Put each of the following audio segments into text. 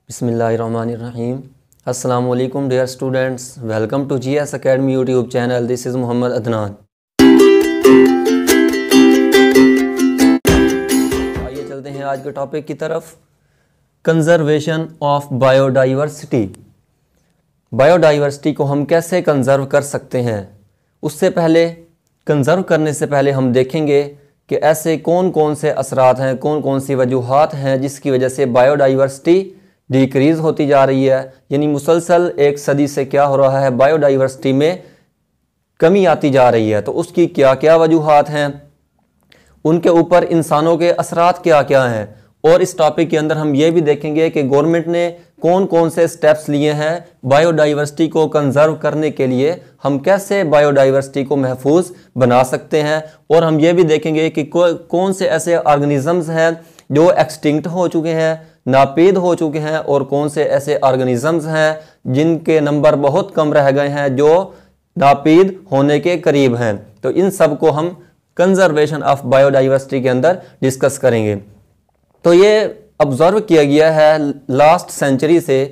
बिस्मिल्लाहिर्रहमानिर्रहीम। अस्सलामु अलैकुम dear students, welcome to GS academy YouTube channel. This is Mohammad Adnan. आइए चलते हैं आज के टॉपिक की तरफ, कंजर्वेशन ऑफ बायोडाइवर्सिटी। बायोडाइवर्सिटी को हम कैसे कंजर्व कर सकते हैं, उससे पहले कंजर्व करने से पहले हम देखेंगे कि ऐसे कौन कौन से असरात हैं, कौन कौन सी वजूहात हैं जिसकी वजह से बायोडाइवर्सिटी डिक्रीज़ होती जा रही है। यानी मुसलसल एक सदी से क्या हो रहा है, बायोडाइवर्सिटी में कमी आती जा रही है। तो उसकी क्या क्या वजूहात हैं, उनके ऊपर इंसानों के असरात क्या क्या हैं, और इस टॉपिक के अंदर हम ये भी देखेंगे कि गवर्नमेंट ने कौन कौन से स्टेप्स लिए हैं बायोडाइवर्सिटी को कंजर्व करने के लिए, हम कैसे बायोडाइवर्सिटी को महफूज बना सकते हैं। और हम ये भी देखेंगे कि कौन से ऐसे ऑर्गेनिजम्स हैं जो एक्सटिंक्ट हो चुके हैं, नापीद हो चुके हैं, और कौन से ऐसे ऑर्गेनिजम्स हैं जिनके नंबर बहुत कम रह गए हैं, जो नापीद होने के करीब हैं। तो इन सब को हम कंजर्वेशन ऑफ बायोडाइवर्सिटी के अंदर डिस्कस करेंगे। तो ये ऑब्जर्व किया गया है लास्ट सेंचुरी से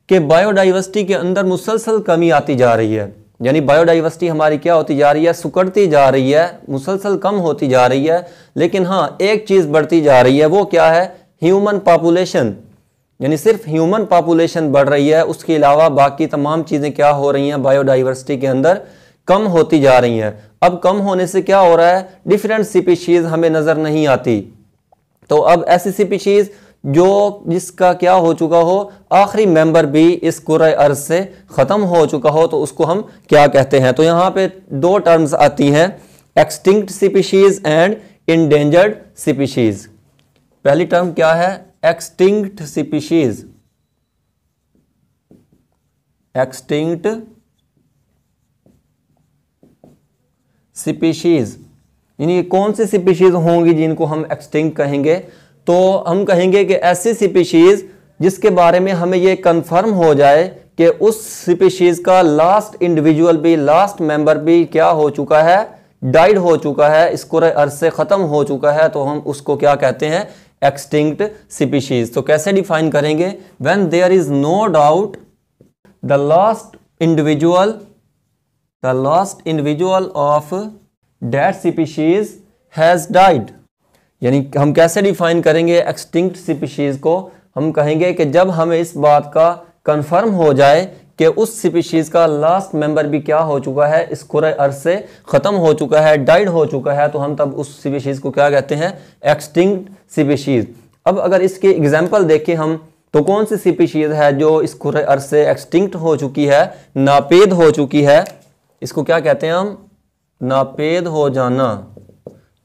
कि बायोडाइवर्सिटी के अंदर मुसलसल कमी आती जा रही है। यानी बायोडाइवर्सिटी हमारी क्या होती जा रही है, सुकड़ती जा रही है, मुसलसल कम होती जा रही है। लेकिन हाँ, एक चीज़ बढ़ती जा रही है, वो क्या है, ह्यूमन पॉपुलेशन। यानी सिर्फ ह्यूमन पॉपुलेशन बढ़ रही है, उसके अलावा बाकी तमाम चीज़ें क्या हो रही हैं, बायोडाइवर्सिटी के अंदर कम होती जा रही हैं। अब कम होने से क्या हो रहा है, डिफरेंट स्पीशीज़ हमें नज़र नहीं आती। तो अब ऐसी स्पीशीज़ जिसका क्या हो चुका हो, आखिरी मेंबर भी इस कुरे अर्ज से ख़त्म हो चुका हो, तो उसको हम क्या कहते हैं। तो यहाँ पे दो टर्म्स आती हैं, extinct species and endangered species. पहली टर्म क्या है, एक्सटिंक्ट स्पीशीज। एक्सटिंक्ट स्पीशीज यानी कौन सी स्पीशीज होंगी जिनको हम एक्सटिंक्ट कहेंगे। तो हम कहेंगे कि ऐसी स्पीशीज जिसके बारे में हमें ये कंफर्म हो जाए कि उस स्पीशीज का लास्ट इंडिविजुअल भी, लास्ट मेंबर भी क्या हो चुका है, डाइड हो चुका है, इस कुरे अर्ज से ख़त्म हो चुका है। तो हम उसको क्या कहते हैं, एक्सटिंक्ट स्पीशीज। तो कैसे डिफाइन करेंगे, when there is no doubt the last individual of that species has died. यानी हम कैसे डिफाइन करेंगे एक्सटिंक्ट स्पीशीज को, हम कहेंगे कि जब हमें इस बात का कंफर्म हो जाए कि उस स्पीशीज का लास्ट मेंबर भी क्या हो चुका है, इस कुरे अर्ज से ख़त्म हो चुका है, डाइड हो चुका है, तो हम तब उस स्पीशीज को क्या कहते हैं, एक्सटिंक्ट स्पीशीज। अब अगर इसके एग्जाम्पल देखें हम, तो कौन सी स्पीशीज है जो इस कुरे अर्ज से एक्सटिंक्ट हो चुकी है, नापेद हो चुकी है, इसको क्या कहते हैं हम, नापेद हो जाना,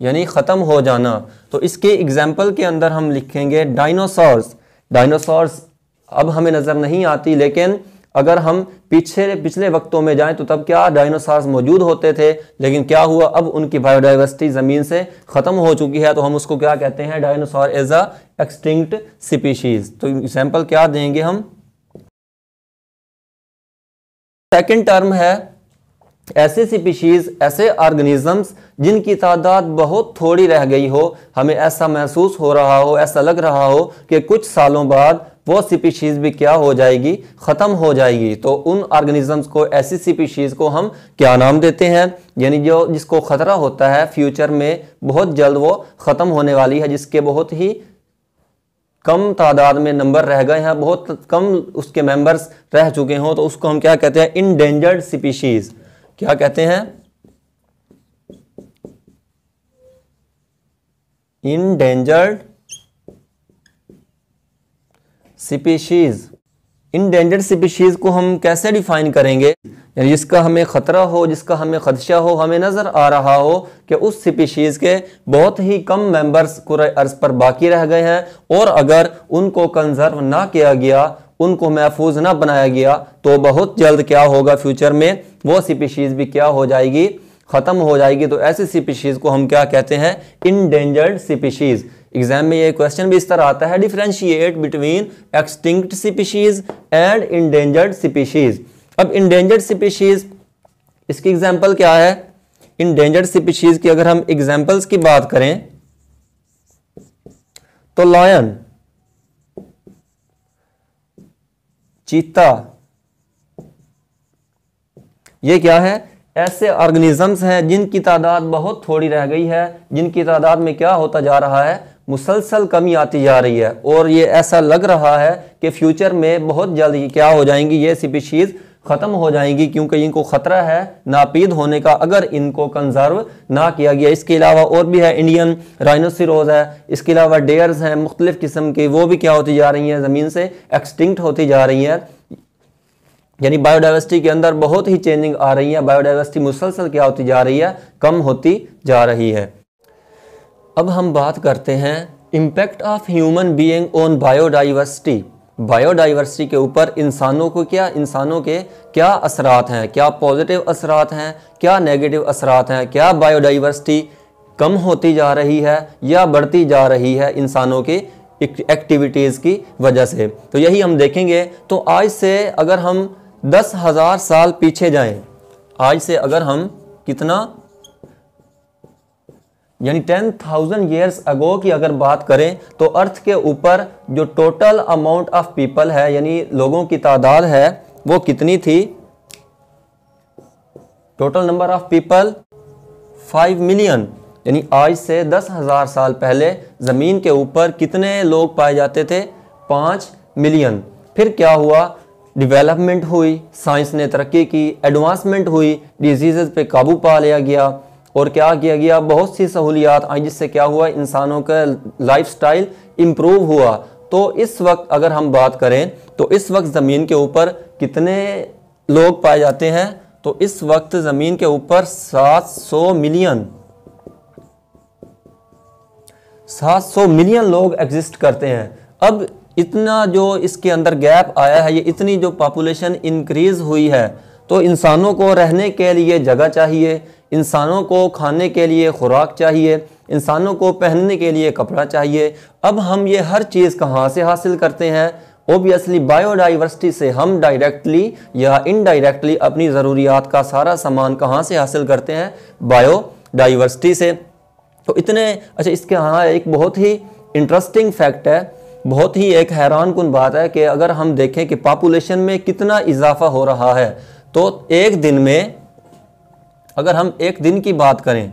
यानी ख़त्म हो जाना। तो इसके एग्जाम्पल के अंदर हम लिखेंगे डायनासोर्स। डायनासोर्स अब हमें नज़र नहीं आती, लेकिन अगर हम पिछले वक्तों में जाएं तो तब क्या डायनासोर्स मौजूद होते थे, लेकिन क्या हुआ, अब उनकी बायोडाइवर्सिटी ज़मीन से ख़त्म हो चुकी है। तो हम उसको क्या कहते हैं, dinosaur as a extinct species. तो एग्जाम्पल क्या देंगे हम, सेकंड टर्म है ऐसे स्पीशीज़, ऐसे ऑर्गेनिजम्स जिनकी तादाद बहुत थोड़ी रह गई हो, हमें ऐसा महसूस हो रहा हो, ऐसा लग रहा हो कि कुछ सालों बाद वो स्पीशीज़ भी क्या हो जाएगी, ख़त्म हो जाएगी। तो उन ऑर्गेनिजम्स को, ऐसी स्पीशीज़ को हम क्या नाम देते हैं, यानी जिसको ख़तरा होता है फ्यूचर में बहुत जल्द वो ख़त्म होने वाली है, जिसके बहुत ही कम तादाद में नंबर रह गए हैं, बहुत कम उसके मेंबर्स रह चुके हों, तो उसको हम क्या कहते हैं, इंडेंजर्ड स्पीशीज़। क्या कहते हैं, इंडेंजर्ड स्पीशीज। इंडेंजर्ड स्पीशीज को हम कैसे डिफाइन करेंगे, यानी जिसका हमें खतरा हो, जिसका हमें खदशा हो, हमें नजर आ रहा हो कि उस स्पीशीज के बहुत ही कम मेंबर्स कुरे अर्ज पर बाकी रह गए हैं, और अगर उनको कंजर्व ना किया गया, उनको महफूज ना बनाया गया, तो बहुत जल्द क्या होगा, फ्यूचर में वो स्पीशीज भी क्या हो जाएगी, ख़त्म हो जाएगी। तो ऐसी स्पीशीज को हम क्या कहते हैं, इंडेंजर्ड स्पीशीज। एग्जाम में ये क्वेश्चन भी इस तरह आता है, differentiate between extinct species and endangered species. अब इंडेंजर्ड स्पीशीज, इसकी एग्जाम्पल क्या है, इंडेंजर्ड स्पीशीज की अगर हम एग्जाम्पल्स की बात करें तो लायन, चीता, ये क्या है? ऐसे ऑर्गेनिजम्स हैं जिनकी तादाद बहुत थोड़ी रह गई है, जिनकी तादाद में क्या होता जा रहा है? मुसलसल कमी आती जा रही है। और ये ऐसा लग रहा है कि फ्यूचर में बहुत जल्द क्या हो जाएंगी, ये स्पीशीज ख़त्म हो जाएंगी, क्योंकि इनको ख़तरा है नापीद होने का अगर इनको कंजर्व ना किया गया। इसके अलावा और भी है, इंडियन राइनोसिरोज है, इसके अलावा डेयर्स हैं मुख्तलिफ किस्म की, वो भी क्या होती जा रही हैं? ज़मीन से एक्सटिंक्ट होती जा रही हैं। यानी बायोडाइवर्सिटी के अंदर बहुत ही चेंजिंग आ रही है, बायोडाइवर्सिटी मुसलसल क्या होती जा रही है? कम होती जा रही है। अब हम बात करते हैं impact of human being on biodiversity. Biodiversity के ऊपर इंसानों के क्या असरात हैं, क्या पॉजिटिव असरात हैं, क्या नेगेटिव असरात हैं, क्या बायोडाइवर्सिटी कम होती जा रही है या बढ़ती जा रही है इंसानों की एक्टिविटीज़ की वजह से। तो यही हम देखेंगे। तो आज से अगर हम 10,000 साल पीछे जाएं, आज से अगर हम कितना, यानी 10,000 ईयर्स अगो की अगर बात करें, तो अर्थ के ऊपर जो टोटल अमाउंट ऑफ पीपल है, यानी लोगों की तादाद है, वो कितनी थी? Total number of people 5 million. यानी आज से 10,000 साल पहले ज़मीन के ऊपर कितने लोग पाए जाते थे? 5 मिलियन। फिर क्या हुआ? डेवलपमेंट हुई, साइंस ने तरक्की की, एडवांसमेंट हुई, डिजीज़ पे काबू पा लिया गया और क्या किया गया? बहुत सी सहूलियात आई, जिससे क्या हुआ? इंसानों का लाइफस्टाइल इम्प्रूव हुआ। तो इस वक्त अगर हम बात करें तो इस वक्त ज़मीन के ऊपर कितने लोग पाए जाते हैं? तो इस वक्त ज़मीन के ऊपर 700 मिलियन लोग एग्जिस्ट करते हैं। अब इतना जो इसके अंदर गैप आया है, ये इतनी जो पॉपुलेशन इंक्रीज हुई है, तो इंसानों को रहने के लिए जगह चाहिए, इंसानों को खाने के लिए खुराक चाहिए, इंसानों को पहनने के लिए कपड़ा चाहिए। अब हम ये हर चीज़ कहाँ से हासिल करते हैं? ओबियसली बायोडाइवर्सिटी से। हम डायरेक्टली या इनडायरेक्टली अपनी ज़रूरियात का सारा सामान कहाँ से हासिल करते हैं? बायोडाइवर्सिटी से। तो इतने अच्छा, इसके यहाँ एक बहुत ही इंटरेस्टिंग फैक्ट है, बहुत ही एक हैरान कुन बात है कि अगर हम देखें कि पॉपुलेशन में कितना इजाफा हो रहा है, तो एक दिन में, अगर हम एक दिन की बात करें,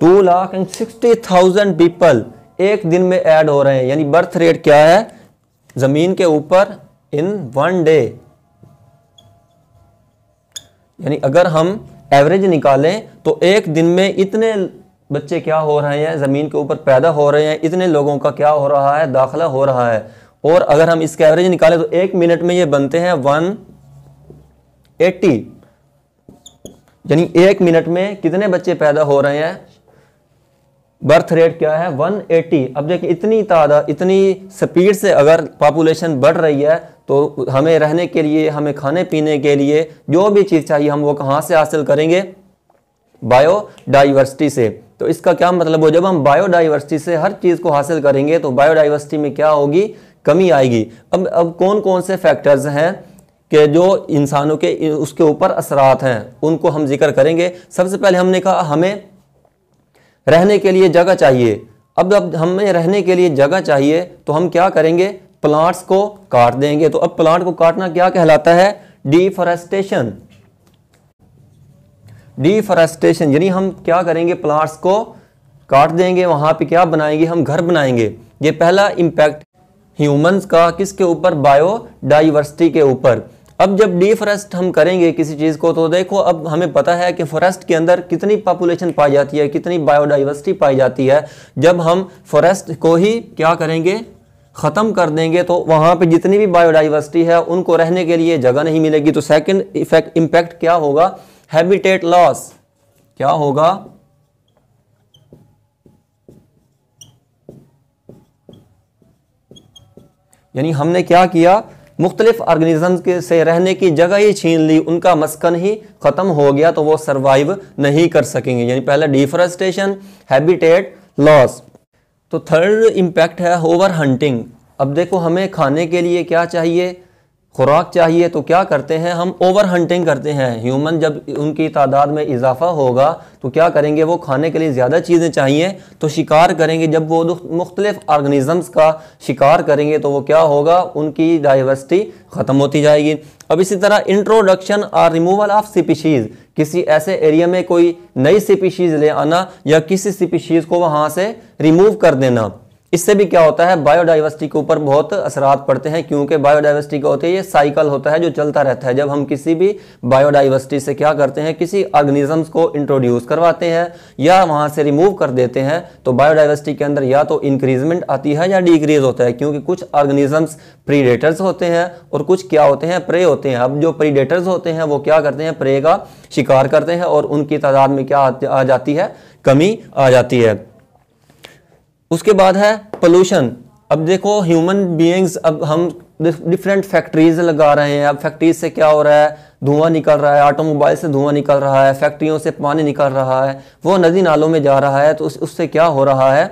टू 2,60,000 पीपल एक दिन में ऐड हो रहे हैं। यानी बर्थ रेट क्या है जमीन के ऊपर इन 1 डे। यानी अगर हम एवरेज निकालें तो एक दिन में इतने बच्चे क्या हो रहे हैं, जमीन के ऊपर पैदा हो रहे हैं, इतने लोगों का क्या हो रहा है? दाखिला हो रहा है। और अगर हम इसका एवरेज निकालें तो एक मिनट में ये बनते हैं 180। यानी एक मिनट में कितने बच्चे पैदा हो रहे हैं? बर्थ रेट क्या है? 180। अब देखिए इतनी तादाद, इतनी स्पीड से अगर पॉपुलेशन बढ़ रही है, तो हमें रहने के लिए, हमें खाने पीने के लिए जो भी चीज़ चाहिए, हम वो कहाँ से हासिल करेंगे? बायोडाइवर्सिटी से। तो इसका क्या मतलब हो? जब हम बायोडाइवर्सिटी से हर चीज़ को हासिल करेंगे तो बायोडाइवर्सिटी में क्या होगी? कमी आएगी। अब कौन कौन से फैक्टर्स हैं कि जो इंसानों के उसके ऊपर असरात हैं, उनको हम जिक्र करेंगे। सबसे पहले हमने कहा हमें रहने के लिए जगह चाहिए। अब हमें रहने के लिए जगह चाहिए तो हम क्या करेंगे? प्लांट्स को काट देंगे। तो अब प्लांट को काटना क्या कहलाता है? डिफॉरेस्टेशन। डिफॉरेस्टेशन यानी हम क्या करेंगे? प्लांट्स को काट देंगे, वहां पे क्या बनाएंगे? हम घर बनाएंगे। ये पहला इंपैक्ट ह्यूमंस का किसके ऊपर? बायोडाइवर्सिटी के ऊपर। अब जब डिफॉरेस्ट हम करेंगे किसी चीज़ को, तो देखो अब हमें पता है कि फॉरेस्ट के अंदर कितनी पॉपुलेशन पाई जाती है, कितनी बायोडाइवर्सिटी पाई जाती है। जब हम फॉरेस्ट को ही क्या करेंगे? ख़त्म कर देंगे, तो वहाँ पे जितनी भी बायोडाइवर्सिटी है उनको रहने के लिए जगह नहीं मिलेगी। तो सेकंड इम्पैक्ट क्या होगा? Habitat loss. क्या होगा? यानी हमने क्या किया? मुख्तलिफ ऑर्गेनिजम्स के से रहने की जगह ही छीन ली, उनका मस्कन ही ख़त्म हो गया, तो वो सर्वाइव नहीं कर सकेंगे। यानी पहला डिफॉरेस्टेशन, हैबिटेट लॉस। तो थर्ड इम्पैक्ट है ओवर हंटिंग। अब देखो हमें खाने के लिए क्या चाहिए? खुराक चाहिए तो क्या करते हैं, हम ओवर हंटिंग करते हैं। ह्यूमन जब उनकी तादाद में इजाफा होगा तो क्या करेंगे, वो खाने के लिए ज़्यादा चीज़ें चाहिए तो शिकार करेंगे। जब वो मुख्तलिफ ऑर्गेनिजम्स का शिकार करेंगे तो वो क्या होगा, उनकी डाइवर्सिटी ख़त्म होती जाएगी। अब इसी तरह इंट्रोडक्शन और रिमूवल ऑफ स्पीशीज़, किसी ऐसे एरिया में कोई नई स्पीशीज़ ले आना या किसी स्पीशीज़ को वहाँ से रिमूव कर देना, इससे भी क्या होता है, बायोडाइवर्सिटी के ऊपर बहुत असरात पड़ते हैं। क्योंकि बायोडाइवर्सिटी का होता है, ये साइकिल होता है जो चलता रहता है। जब हम किसी भी बायोडाइवर्सिटी से क्या करते हैं, किसी ऑर्गेनिजम्स को इंट्रोड्यूस करवाते हैं या वहाँ से रिमूव कर देते हैं, तो बायोडाइवर्सिटी के अंदर या तो इंक्रीजमेंट आती है या डिक्रीज होता है। क्योंकि कुछ ऑर्गेनिजम्स प्रीडेटर्स होते हैं और कुछ क्या होते हैं, प्रे होते हैं। अब जो प्रीडेटर्स होते हैं वो क्या करते हैं, प्रे का शिकार करते हैं और उनकी तादाद में क्या आ जाती है, कमी आ जाती है। उसके बाद है पोल्यूशन। अब देखो ह्यूमन बीइंग्स, अब हम डिफरेंट फैक्ट्रीज लगा रहे हैं। अब फैक्ट्रीज से क्या हो रहा है, धुआं निकल रहा है, ऑटोमोबाइल से धुआं निकल रहा है, फैक्ट्रियों से पानी निकल रहा है, वो नदी नालों में जा रहा है, तो उससे क्या हो रहा है,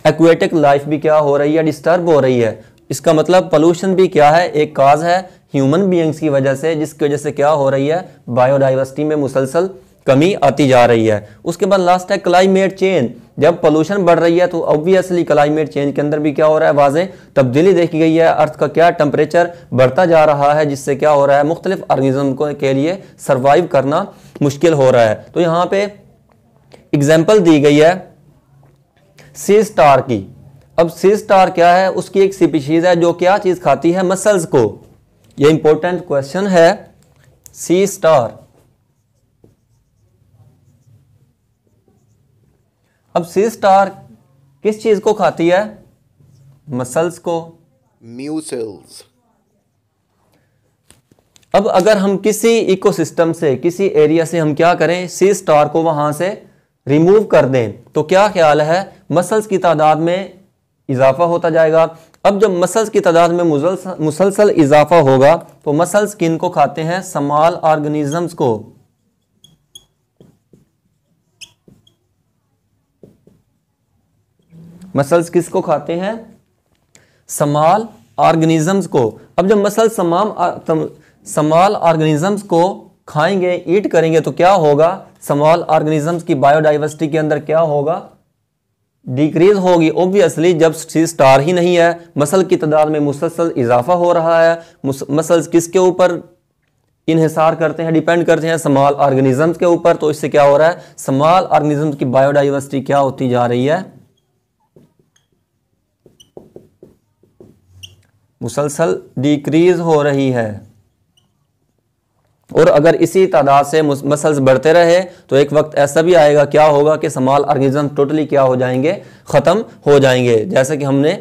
एक्वेटिक लाइफ भी क्या हो रही है, डिस्टर्ब हो रही है। इसका मतलब पोल्यूशन भी क्या है, एक काज है ह्यूमन बीइंग्स की वजह से, जिसकी वजह से क्या हो रही है, बायोडाइवर्सिटी में मुसलसल कमी आती जा रही है। उसके बाद लास्ट है क्लाइमेट चेंज। जब पोल्यूशन बढ़ रही है तो ऑब्वियसली क्लाइमेट चेंज के अंदर भी क्या हो रहा है, वाज़ेह तब्दीली देखी गई है। अर्थ का क्या टेम्परेचर बढ़ता जा रहा है, जिससे क्या हो रहा है, मुख्तलिफ ऑर्गेनिज्म के लिए सर्वाइव करना मुश्किल हो रहा है। तो यहाँ पे एग्जाम्पल दी गई है सी स्टार की। अब सी स्टार क्या है, उसकी एक स्पीशीज है जो क्या चीज़ खाती है, मसल्स को। यह इंपॉर्टेंट क्वेश्चन है। सी स्टार, अब सी स्टार किस चीज को खाती है, मसल्स को, म्यूसल्स। अब अगर हम किसी इकोसिस्टम से, किसी एरिया से हम क्या करें, सी स्टार को वहां से रिमूव कर दें, तो क्या ख्याल है, मसल्स की तादाद में इजाफा होता जाएगा। अब जब मसल्स की तादाद में मुसलसल इजाफा होगा तो मसल्स किन को खाते हैं, स्मॉल ऑर्गेनिजम्स को। मसल्स किसको खाते हैं, स्मॉल ऑर्गेनिजम्स को। अब जब मसल स्मॉल ऑर्गेनिजम्स को खाएंगे, ईट करेंगे, तो क्या होगा, स्मॉल ऑर्गेनिजम्स की बायोडाइवर्सिटी के अंदर क्या होगा, डिक्रीज होगी। ऑब्वियसली जब सी स्टार ही नहीं है, मसल की तादाद में मुसलसल इजाफा हो रहा है। मसल्स किसके ऊपर इन्हिसार करते हैं, डिपेंड करते हैं, स्मॉल ऑर्गेनिजम्स के ऊपर। तो इससे क्या हो रहा है, स्मॉल ऑर्गेनिजम्स की बायोडाइवर्सिटी क्या होती जा रही है, मुसलसल डिक्रीज हो रही है। और अगर इसी तादाद से मसल्स बढ़ते रहे तो एक वक्त ऐसा भी आएगा, क्या होगा कि स्मॉल ऑर्गेनिज्म टोटली क्या हो जाएंगे, खत्म हो जाएंगे। जैसे कि हमने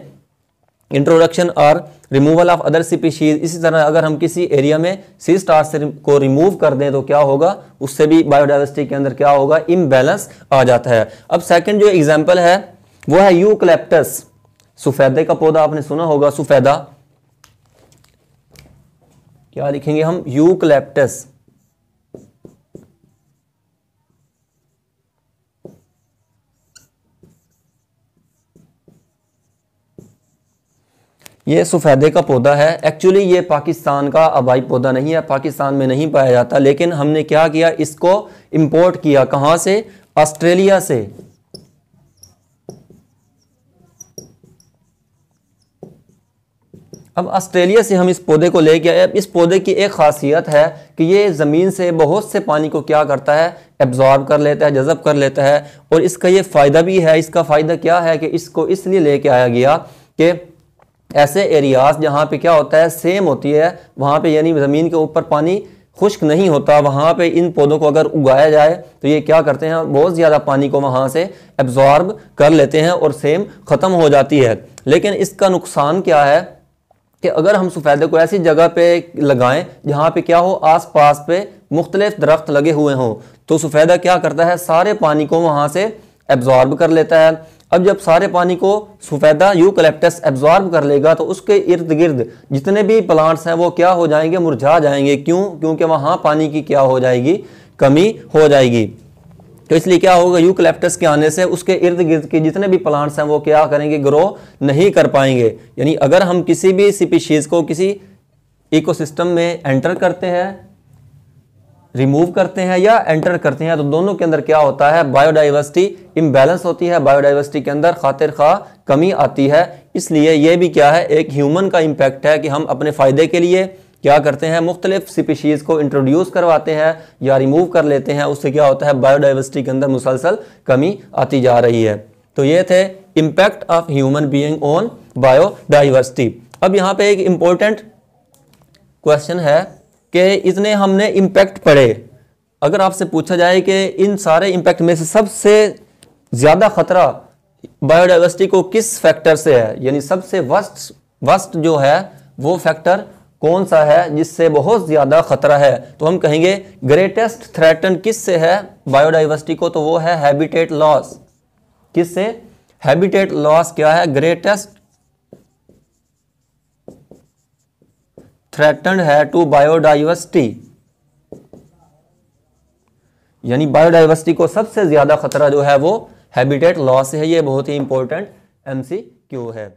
इंट्रोडक्शन और रिमूवल ऑफ अदर स्पीशीज, इसी तरह अगर हम किसी एरिया में सी स्टार से को रिमूव कर दें तो क्या होगा, उससे भी बायोडाइवर्सिटी के अंदर क्या होगा, इम्बैलेंस आ जाता है। अब सेकंड जो एग्जांपल है वो है यूकलिप्टस। सफेदे का पौधा आपने सुना होगा, सफेदा, क्या लिखेंगे हम, यूकलिप्टस। ये सफेदे का पौधा है। एक्चुअली ये पाकिस्तान का आबाई पौधा नहीं है, पाकिस्तान में नहीं पाया जाता, लेकिन हमने क्या किया, इसको इंपोर्ट किया, कहां से, ऑस्ट्रेलिया से। अब ऑस्ट्रेलिया से हम इस पौधे को लेके आए। इस पौधे की एक खासियत है कि ये ज़मीन से बहुत से पानी को क्या करता है, एब्जॉर्ब कर लेता है, जज़ब कर लेता है। और इसका ये फ़ायदा भी है। इसका फ़ायदा क्या है कि इसको इसलिए लेके आया गया कि ऐसे एरियाज जहाँ पे क्या होता है, सेम होती है, वहाँ पे यानी ज़मीन के ऊपर पानी खुश्क नहीं होता, वहाँ पे इन पौधों को अगर उगाया जाए तो ये क्या करते हैं, बहुत ज़्यादा पानी को वहाँ से एब्जॉर्ब कर लेते हैं और सेम ख़त्म हो जाती है। लेकिन इसका नुकसान क्या है कि अगर हम सफेदे को ऐसी जगह पे लगाएं जहाँ पे क्या हो, आस पास पे मुख्तलिफ दरख्त लगे हुए हों, तो सफेदा क्या करता है, सारे पानी को वहाँ से एब्जॉर्ब कर लेता है। अब जब सारे पानी को सफेदा यूकलिप्टस एब्जॉर्ब कर लेगा तो उसके इर्द गिर्द जितने भी प्लांट्स हैं वो क्या हो जाएंगे, मुरझा जाएंगे। क्यों? क्योंकि वहाँ पानी की क्या हो जाएगी, कमी हो जाएगी। तो इसलिए क्या होगा, यूकलिप्टस के आने से उसके इर्द गिर्द के जितने भी प्लांट्स हैं वो क्या करेंगे, ग्रो नहीं कर पाएंगे। यानी अगर हम किसी भी स्पीशीज़ को किसी इकोसिस्टम में एंटर करते हैं, रिमूव करते हैं या एंटर करते हैं, तो दोनों के अंदर क्या होता है, बायोडाइवर्सिटी इम्बैलेंस होती है, बायोडाइवर्सिटी के अंदर खातिर खा कमी आती है। इसलिए ये भी क्या है, एक ह्यूमन का इम्पैक्ट है कि हम अपने फ़ायदे के लिए क्या करते हैं, मुख्तलिफ स्पीशीज़ को इंट्रोड्यूस करवाते हैं या रिमूव कर लेते हैं। उससे क्या होता है, बायोडाइवर्सिटी के अंदर मुसलसल कमी आती जा रही है। तो ये थे impact of human being on biodiversity. अब यहाँ पे एक इम्पोर्टेंट क्वेश्चन है कि इतने हमने इम्पैक्ट पढ़े, अगर आपसे पूछा जाए कि इन सारे इम्पैक्ट में से सबसे ज़्यादा ख़तरा बायोडाइवर्सिटी को किस फैक्टर से है, यानी सबसे वर्स्ट जो है वो फैक्टर कौन सा है जिससे बहुत ज़्यादा ख़तरा है, तो हम कहेंगे ग्रेटेस्ट थ्रेटन किस से है बायोडाइवर्सिटी को, तो वो है हैबिटेट लॉस। किससे, हैबिटेट लॉस क्या है, ग्रेटेस्ट थ्रेटन्ड है टू बायोडाइवर्सिटी, यानी बायोडाइवर्सिटी को सबसे ज्यादा खतरा जो है वो हैबिटेट लॉस से है। ये बहुत ही इंपॉर्टेंट MCQ है।